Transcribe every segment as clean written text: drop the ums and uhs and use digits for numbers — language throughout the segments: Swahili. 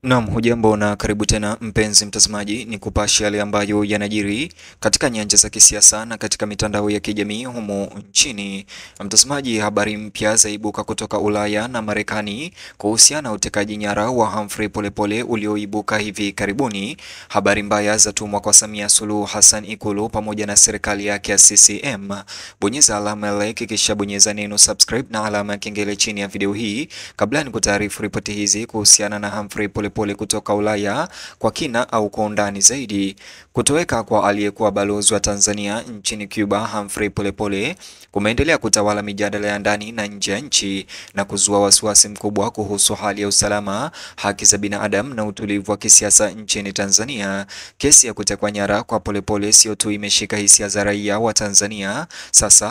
Naam, hujambo na karibu tena mpenzi mtazamaji, ni kupasha yale ambayo yanajiri katika nyanja za kisiasa na katika mitandao ya kijamii humu nchini. Mtazamaji, habari mpya zaibuka kutoka Ulaya na Marekani kuhusiana na utekaji nyara wa Humphrey Polepole ulioibuka hivi karibuni. Habari mbaya zatumwa kwa Samia Suluhu Hassan Ikulu pamoja na serikali yake ya CCM. Bonyeza alama ya like kisha bonyeza neno subscribe na alama ya kengele chini ya video hii kabla ni kutaarifu ripoti hizi kuhusiana na Humphrey Polepole kutoka Ulaya kwa kina au kwa undani zaidi. Kutoweka kwa aliyekuwa balozi wa Tanzania nchini Cuba Humphrey Polepole kumeendelea kutawala mijadala ya ndani na nje ya nchi na kuzua wasiwasi mkubwa kuhusu hali ya usalama, haki za binadamu na utulivu wa kisiasa nchini Tanzania. Kesi ya kutekwa nyara kwa Polepole sio tu imeshika hisia za raia wa Tanzania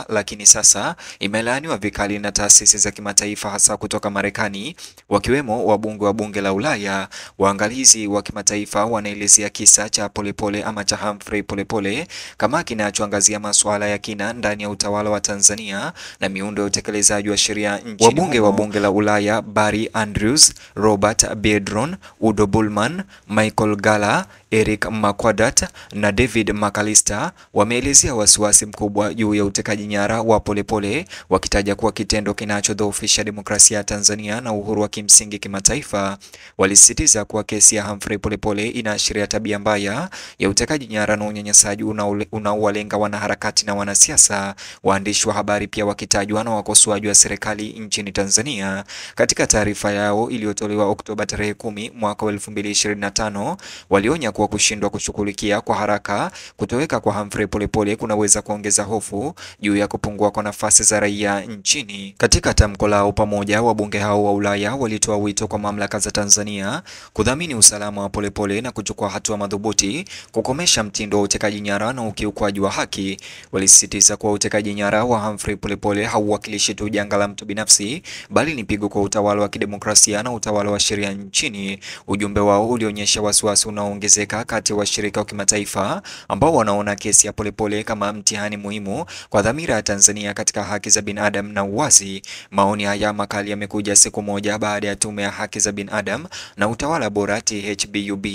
lakini sasa imelaaniwa vikali na taasisi za kimataifa, hasa kutoka Marekani, wakiwemo wabunge wa bunge la Ulaya. Waangalizi wa kimataifa wanaelezea kisa cha Polepole ama cha Humphrey Polepole kama kinachoangazia masuala ya kina ndani ya utawala wa Tanzania na miundo ya utekelezaji wa sheria nchini. Wabunge wa bunge la Ulaya Barry Andrews, Robert Biedron, Udo Bullman, Michael Gala, Eric Makwadat na David McAllister wameelezea wasiwasi mkubwa juu ya utekaji nyara wa Polepole, wakitaja kuwa kitendo kinachodhoofisha demokrasia ya Tanzania na uhuru wa kimsingi kimataifa. Walisisitiza kuwa kesi ya Humphrey Polepole inaashiria tabia mbaya ya utekaji nyara na unyanyasaji unaowalenga wanaharakati na wanasiasa. Waandishi wa habari pia wakitajwa na wakosoaji wa serikali nchini Tanzania. Katika taarifa yao iliyotolewa Oktoba tarehe 10 mwaka 2025, walionya kuwa kushindwa kushughulikia kwa haraka kutoweka kwa Humphrey Polepole kunaweza kuongeza hofu juu ya kupungua kwa nafasi za raia nchini. Katika tamko lao pamoja, wabunge hao wa Ulaya walitoa wito kwa mamlaka za Tanzania kudhamini usalama wa Polepole na kuchukua hatua madhubuti kukomesha mtindo wa utekaji nyara na ukiukwaji wa haki. Walisisitiza kuwa utekaji nyara wa Humphrey Polepole hauwakilishi tu janga la mtu binafsi, bali ni pigo kwa utawala wa kidemokrasia na utawala wa sheria nchini. Ujumbe wao ulionyesha wasiwasi unaoongezeka kati ya washirika wa kimataifa ambao wanaona kesi ya Polepole kama mtihani muhimu kwa dhamira ya Tanzania katika haki za binadamu na uwazi. Maoni haya makali yamekuja siku moja baada ya tume ya haki za binadamu na utawala bora THBUB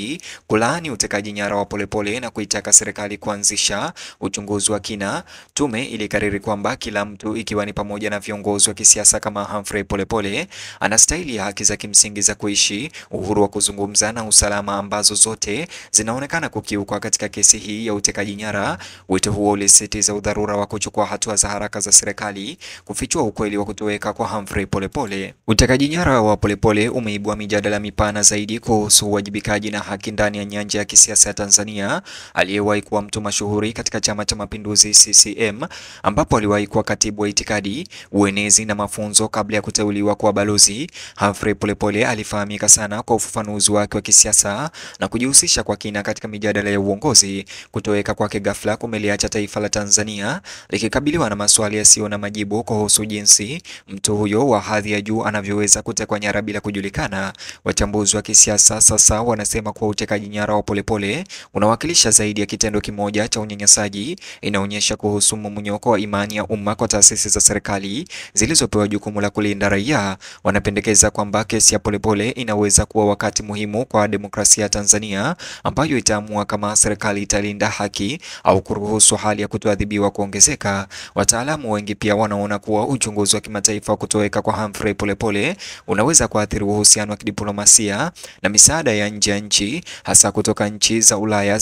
kulaani utekaji nyara wa Polepole na kuitaka serikali kuanzisha uchunguzi wa kina. Tume ilikariri kwamba kila mtu, ikiwa ni pamoja na viongozi wa kisiasa kama Humphrey Polepole, anastahili haki za kimsingi za kuishi, uhuru wa kuzungumza na usalama, ambazo zote zinaonekana kukiukwa katika kesi hii ya utekaji nyara. Wito huo ulisisitiza udharura wa kuchukua hatua za haraka za serikali kufichua ukweli wa kutoweka kwa Humphrey Polepole. Utekaji nyara wa Polepole umeibua mijadala mipana zaidi kuhusu uwajibikaji na haki ndani ya nyanja ya kisiasa ya Tanzania. Aliyewahi kuwa mtu mashuhuri katika Chama cha Mapinduzi CCM, ambapo aliwahi kuwa katibu wa itikadi, uenezi na mafunzo kabla ya kuteuliwa kuwa balozi, Humphrey Polepole alifahamika sana kwa ufafanuzi wake wa kisiasa na kujihusisha kwa kina katika mijadala ya uongozi. Kutoweka kwake ghafla kumeliacha taifa la Tanzania likikabiliwa na maswali yasiyo na majibu kuhusu jinsi mtu huyo wa hadhi ya juu anavyoweza kutekwa nyara bila kujulikana. Wachambuzi wa kisiasa sasa wanasema kuwa utekaji nyara wa Polepole unawakilisha zaidi ya kitendo kimoja cha unyanyasaji. Inaonyesha kuhusu mmomonyoko wa imani ya umma kwa taasisi za serikali zilizopewa jukumu la kulinda raia. Wanapendekeza kwamba kesi ya Polepole inaweza kuwa wakati muhimu kwa demokrasia ya Tanzania, ambayo itaamua kama serikali italinda haki au kuruhusu hali ya kutoadhibiwa kuongezeka. Wataalamu wengi pia wanaona kuwa uchunguzi wa kimataifa kutoweka kwa Humphrey Polepole unaweza kuathiri uhusiano wa kidiplomasia na misaada ya nje ya nchi, hasa kutoka nchi za Ulaya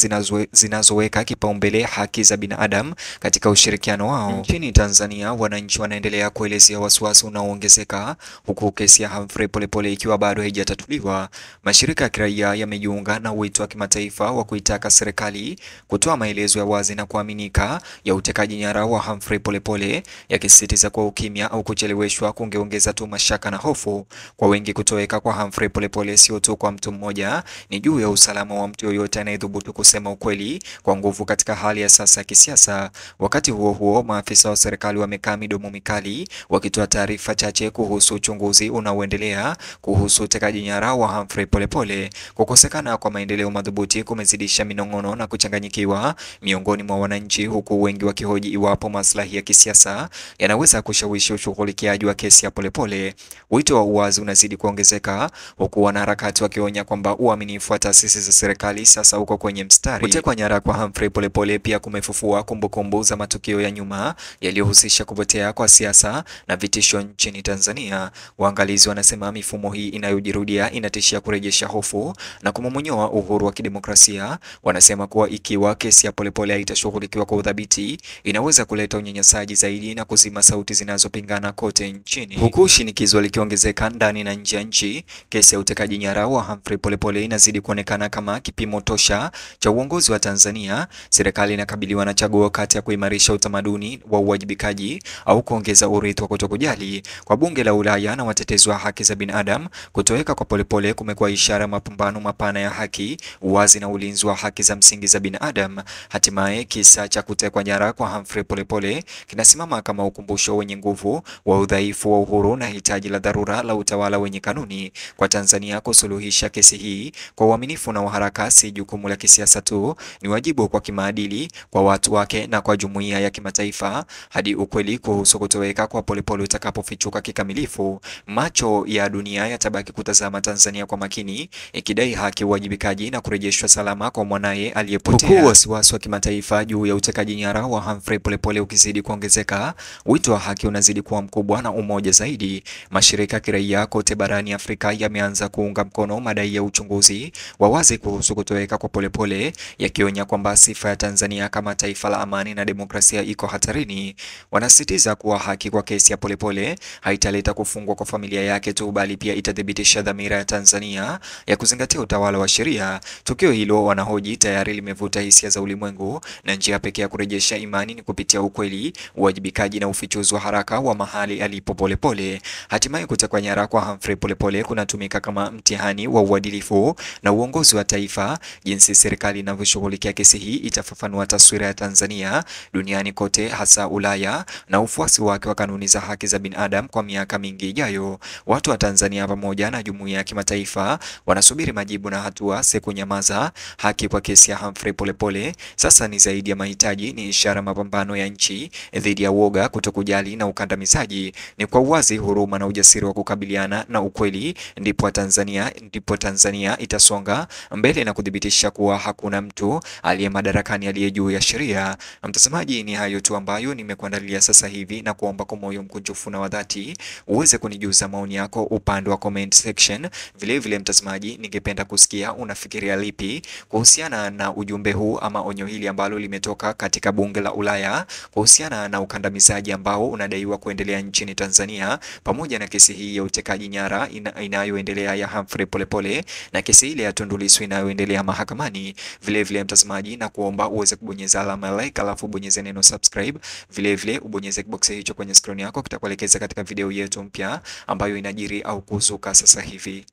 zinazoweka kipaumbele haki za binadamu katika ushirikiano wao. Nchini Tanzania, wananchi wanaendelea kuelezea wasiwasi unaoongezeka huku kesi ya Humphrey Polepole ikiwa bado haijatatuliwa. Mashirika ya kiraia yamejiunga na wito wa kimataifa wa kuitaka serikali kutoa maelezo ya wazi na kuaminika ya utekaji nyara wa Humphrey Polepole, yakisisitiza kuwa ukimya au kucheleweshwa kungeongeza tu mashaka na hofu. Kwa wengi, kutoweka kwa Humphrey Polepole sio tu kwa mtu mmoja, ni juu ya usalama wa mtu yoyote anayedhubutu kusema ukweli kwa nguvu katika hali ya sasa ya kisiasa. Wakati huo huo, maafisa wa serikali wamekaa midomo mikali wakitoa taarifa chache kuhusu uchunguzi unaoendelea kuhusu utekaji nyara wa Humphrey Polepole. Kukosekana kwa maendeleo madhubuti kumezidisha minong'ono na kuchanganyikiwa miongoni mwa wananchi, huku wengi wakihoji iwapo maslahi ya kisiasa yanaweza kushawishi ushughulikiaji wa kesi ya Polepole. Wito wa uwazi unazidi kuongezeka huku wanaharakati wanaharakati wakionya kwamba uaminifu wa taasisi za serikali sasa uko kwenye mstari. Kutekwa nyara kwa Humphrey Polepole pia kumefufua kumbukumbu za matukio ya nyuma yaliyohusisha kupotea kwa siasa na vitisho nchini Tanzania. Waangalizi wanasema mifumo hii inayojirudia inatishia kurejesha hofu na kumomonyoa uhuru wa kidemokrasia. Wanasema kuwa ikiwa kesi ya Polepole haitashughulikiwa kwa udhabiti, inaweza kuleta unyanyasaji zaidi na kuzima sauti zinazopingana kote nchini. Huku shinikizo likiongezeka ndani na nje ya nchi, kesi ya utekaji nyara wa Humphrey Polepole inazidi kuonekana kama kipimo tosha cha uongozi wa Tanzania. Serikali inakabiliwa na chaguo kati ya kuimarisha utamaduni wa uwajibikaji au kuongeza urithi wa kutokujali. Kwa bunge la Ulaya na watetezi wa haki za binadamu, kutoweka kwa Polepole kumekuwa ishara ya mapambano mapana ya haki, uwazi na ulinzi wa haki za msingi za binadamu. Hatimaye kisa cha kutekwa nyara kwa Humphrey Polepole kinasimama kama ukumbusho wenye nguvu wa udhaifu wa uhuru na hitaji la dharura la utawala wenye kanuni. Kwa Tanzania kusuluhisha kesi hii kwa uaminifu na uharaka si jukumu la kisiasa tu, ni wajibu kwa kimaadili kwa watu wake na kwa jumuiya ya kimataifa. Hadi ukweli kuhusu kutoweka kwa Polepole utakapofichuka kikamilifu, macho ya dunia yatabaki kutazama Tanzania kwa makini, ikidai haki, uwajibikaji na kurejeshwa salama kwa mwanaye aliyepotea. Huku wasiwasi wa kimataifa juu ya utekaji nyara wa Humphrey Polepole ukizidi kuongezeka, wito wa haki unazidi kuwa mkubwa na umoja zaidi. Mashirika ya kiraia kote barani Afrika yameanza kuunga mkono madai ya uchunguzi wa wazi kuhusu kutoweka kwa Polepole, yakionya kwamba sifa ya Tanzania kama taifa la amani na demokrasia iko hatarini. Wanasisitiza kuwa haki kwa kesi ya Polepole haitaleta kufungwa kwa familia yake tu, bali pia itathibitisha dhamira ya Tanzania ya kuzingatia utawala wa sheria. Tukio hilo, wanahoji, tayari limevuta hisia za ulimwengu, na njia pekee ya kurejesha imani ni kupitia ukweli, uwajibikaji na ufichuzi wa haraka wa mahali alipo Polepole. Hatimaye kutekwa nyara kwa Humphrey Polepole kunatumika kama mtihani wa uadilifu na uongozi wa taifa. Jinsi serikali inavyoshughulikia kesi hii itafafanua taswira ya Tanzania duniani kote, hasa Ulaya, na ufuasi wake wa kanuni za haki za binadamu kwa miaka mingi ijayo. Watu wa Tanzania pamoja na jumuiya ya kimataifa wanasubiri majibu na hatua, si kunyamaza. Haki kwa kesi ya Humphrey Polepole sasa ni zaidi ya mahitaji, ni ishara mapambano ya nchi dhidi ya woga, kutokujali na ukandamizaji. Ni kwa uwazi, huruma na ujasiri wa kukabiliana na ukweli ndipo Tanzania itasonga mbele na kudhibitisha kuwa hakuna mtu aliye madarakani aliye juu ya sheria. Mtazamaji, ni hayo tu ambayo nimekuandalia sasa hivi, na kuomba kwa moyo mkunjufu na wa dhati uweze kunijuza maoni yako upande wa comment section. Vile mtazamaji, ningependa kusikia unafikiria lipi kuhusiana na ujumbe huu ama onyo hili ambalo limetoka katika bunge la Ulaya kuhusiana na ukandamizaji ambao unadaiwa kuendelea nchini Tanzania, pamoja na kesi hii ya utekaji nyara inayoendelea ya Humphrey Polepole na kesi ile ya Tundu Lissu inayoendelea mahakamani. Vile mtazamaji, na kuomba uweze kubonyeza alama ya like, alafu bonyeze neno subscribe. Vile ubonyeze kibox hicho kwenye screen yako, kitakuelekeza katika video yetu mpya ambayo inajiri au kuzuka sasa hivi.